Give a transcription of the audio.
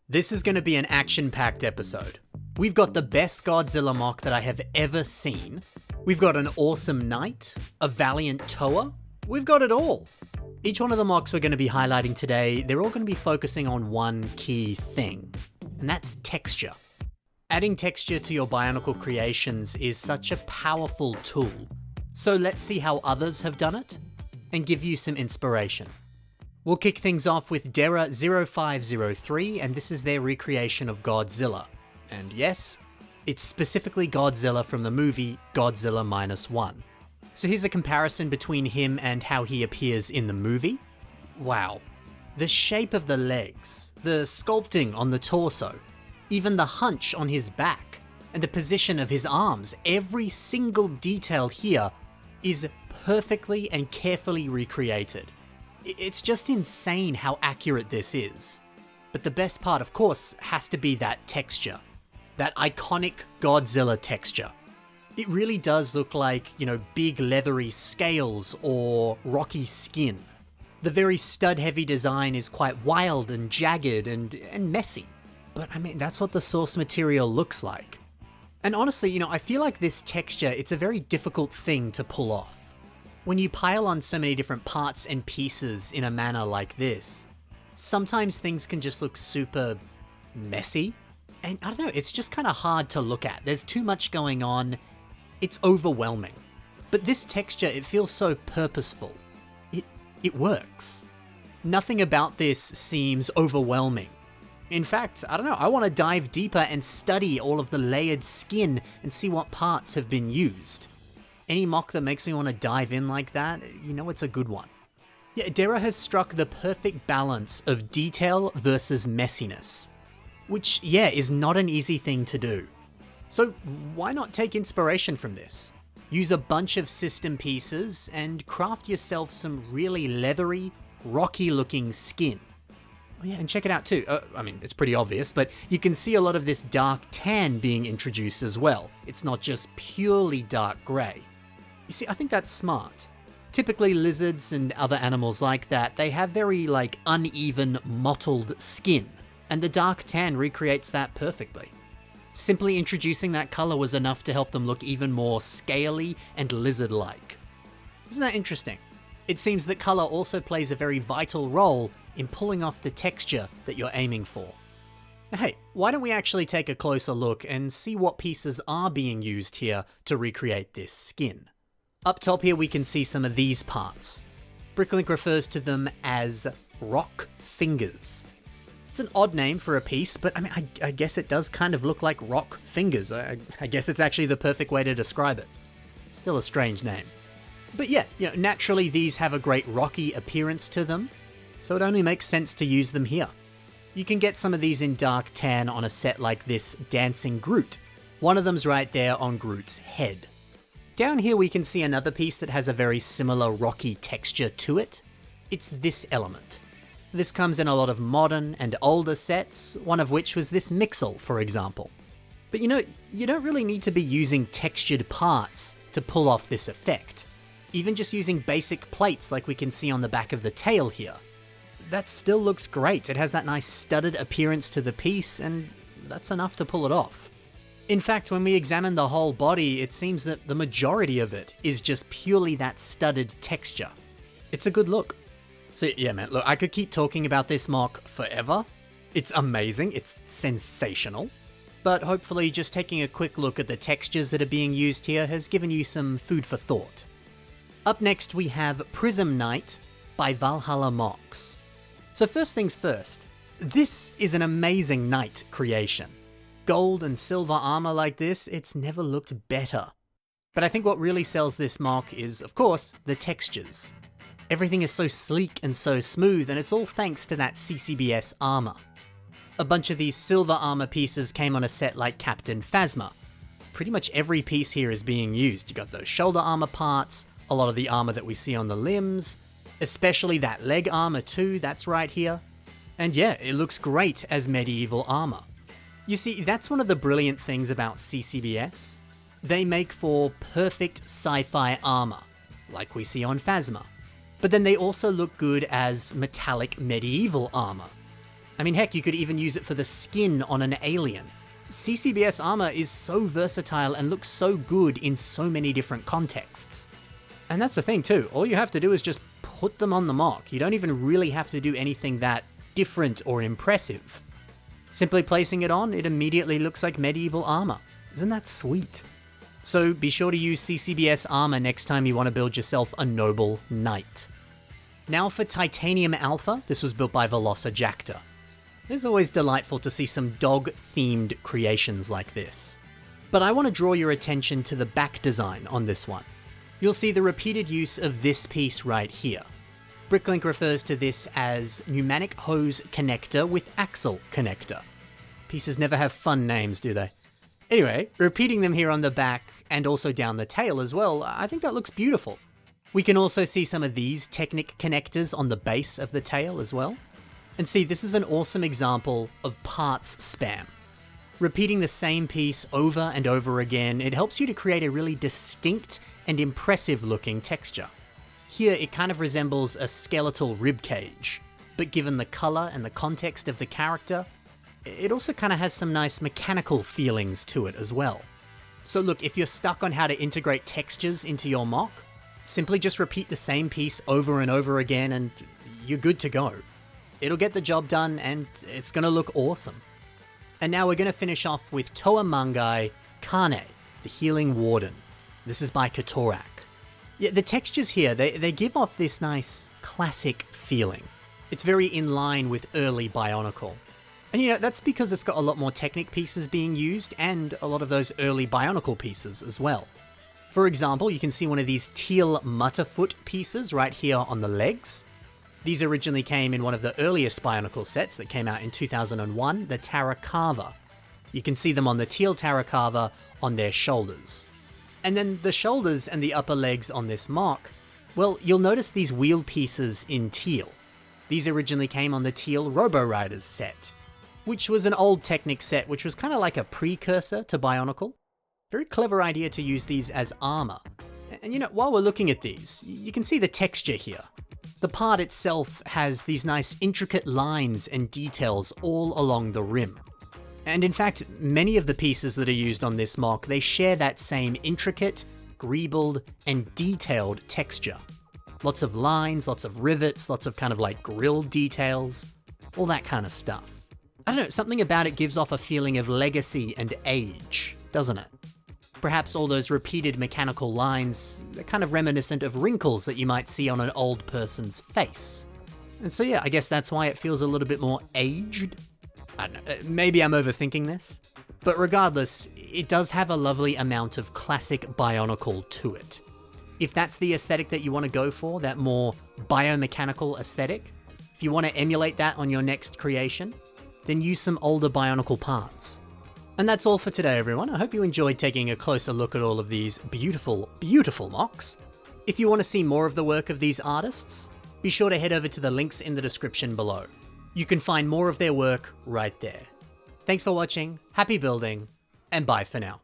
This is going to be an action-packed episode. We've got the best Godzilla mock that I have ever seen. We've got an awesome knight, a valiant Toa. We've got it all. Each one of the mocks we're going to be highlighting today, they're all going to be focusing on one key thing, and that's texture. Adding texture to your Bionicle creations is such a powerful tool. So let's see how others have done it, and give you some inspiration. We'll kick things off with Dera0503, and this is their recreation of Godzilla. And yes, it's specifically Godzilla from the movie Godzilla -1. So here's a comparison between him and how he appears in the movie. Wow. The shape of the legs, the sculpting on the torso, even the hunch on his back, and the position of his arms, every single detail here is perfectly and carefully recreated. It's just insane how accurate this is. But the best part, of course, has to be that texture. That iconic Godzilla texture. It really does look like, big leathery scales or rocky skin. The very stud-heavy design is quite wild and jagged and messy. But I mean, that's what the source material looks like. And honestly, I feel like this texture, it's a very difficult thing to pull off. When you pile on so many different parts and pieces in a manner like this, sometimes things can just look super messy. And I don't know, it's just kind of hard to look at. There's too much going on. It's overwhelming. But this texture, it feels so purposeful. It works. Nothing about this seems overwhelming. In fact, I don't know, I want to dive deeper and study all of the layered skin and see what parts have been used. Any mock that makes me want to dive in like that, it's a good one. Yeah, Dera has struck the perfect balance of detail versus messiness. Which, is not an easy thing to do. So why not take inspiration from this? Use a bunch of system pieces and craft yourself some really leathery, rocky looking skin. Oh yeah, and check it out too. It's pretty obvious, but you can see a lot of this dark tan being introduced as well. It's not just purely dark grey. You see, I think that's smart. Typically lizards and other animals like that, they have very uneven, mottled skin, and the dark tan recreates that perfectly. Simply introducing that color was enough to help them look even more scaly and lizard-like. Isn't that interesting? It seems that color also plays a very vital role in pulling off the texture that you're aiming for. Now, hey, why don't we actually take a closer look and see what pieces are being used here to recreate this skin? Up top here we can see some of these parts. Bricklink refers to them as rock fingers. It's an odd name for a piece, but I guess it does kind of look like rock fingers. I guess it's actually the perfect way to describe it. Still a strange name. But naturally these have a great rocky appearance to them, so it only makes sense to use them here. You can get some of these in dark tan on a set like this Dancing Groot. One of them's right there on Groot's head. Down here we can see another piece that has a very similar rocky texture to it. It's this element. This comes in a lot of modern and older sets, one of which was this Mixel, for example. But you don't really need to be using textured parts to pull off this effect. Even just using basic plates like we can see on the back of the tail here. That still looks great. It has that nice studded appearance to the piece, and that's enough to pull it off. In fact, when we examine the whole body, it seems that the majority of it is just purely that studded texture. It's a good look. So yeah, man, look, I could keep talking about this mock forever. It's amazing, it's sensational. But hopefully just taking a quick look at the textures that are being used here has given you some food for thought. Up next we have Prism Knight by Valhalla Mocks. So first things first, this is an amazing knight creation. Gold and silver armor like this, it's never looked better. But I think what really sells this mock is, of course, the textures. Everything is so sleek and so smooth, and it's all thanks to that CCBS armor. A bunch of these silver armor pieces came on a set like Captain Phasma. Pretty much every piece here is being used. You got those shoulder armor parts, a lot of the armor that we see on the limbs, especially that leg armor too, that's right here. And yeah, it looks great as medieval armor. You see, that's one of the brilliant things about CCBS. They make for perfect sci-fi armor, like we see on Phasma. But then they also look good as metallic medieval armor. I mean, heck, you could even use it for the skin on an alien. CCBS armor is so versatile and looks so good in so many different contexts. And that's the thing too, all you have to do is just put them on the mock. You don't even really have to do anything that different or impressive. Simply placing it on, it immediately looks like medieval armor. Isn't that sweet? So be sure to use CCBS armor next time you want to build yourself a noble knight. Now for Titanium Alpha, this was built by Velociraptor. It's always delightful to see some dog-themed creations like this. But I want to draw your attention to the back design on this one. You'll see the repeated use of this piece right here. Bricklink refers to this as pneumatic hose connector with axle connector. Pieces never have fun names, do they? Anyway, repeating them here on the back and also down the tail as well, I think that looks beautiful. We can also see some of these Technic connectors on the base of the tail as well. And see, this is an awesome example of parts spam. Repeating the same piece over and over again, it helps you to create a really distinct and impressive looking texture. Here, it kind of resembles a skeletal ribcage, but given the color and the context of the character, it also kind of has some nice mechanical feelings to it as well. So look, if you're stuck on how to integrate textures into your mock, simply just repeat the same piece over and over again and you're good to go. It'll get the job done and it's gonna look awesome. And now we're gonna finish off with Toa Mangai Kane, the Healing Warden. This is by Katorak. Yeah, the textures here, they give off this nice classic feeling. It's very in line with early Bionicle. And you know, that's because it's got a lot more Technic pieces being used and a lot of those early Bionicle pieces as well. For example, you can see one of these teal Mutterfoot pieces right here on the legs. These originally came in one of the earliest Bionicle sets that came out in 2001, the Tarakava. You can see them on the teal Tarakava on their shoulders. And then the shoulders and the upper legs on this mock, well, you'll notice these wheel pieces in teal. These originally came on the teal Robo Riders set, which was an old Technic set which was kind of like a precursor to Bionicle. Very clever idea to use these as armor. And you know, while we're looking at these, you can see the texture here. The part itself has these nice intricate lines and details all along the rim. And in fact, many of the pieces that are used on this mock, they share that same intricate, greebled, and detailed texture. Lots of lines, lots of rivets, lots of kind of like grill details, all that kind of stuff. I don't know, something about it gives off a feeling of legacy and age, doesn't it? Perhaps all those repeated mechanical lines are kind of reminiscent of wrinkles that you might see on an old person's face. And so yeah, I guess that's why it feels a little bit more aged. I don't know, maybe I'm overthinking this. But regardless, it does have a lovely amount of classic Bionicle to it. If that's the aesthetic that you want to go for, that more biomechanical aesthetic, if you want to emulate that on your next creation, then use some older Bionicle parts. And that's all for today, everyone. I hope you enjoyed taking a closer look at all of these beautiful, beautiful mocks. If you want to see more of the work of these artists, be sure to head over to the links in the description below. You can find more of their work right there. Thanks for watching, happy building, and bye for now.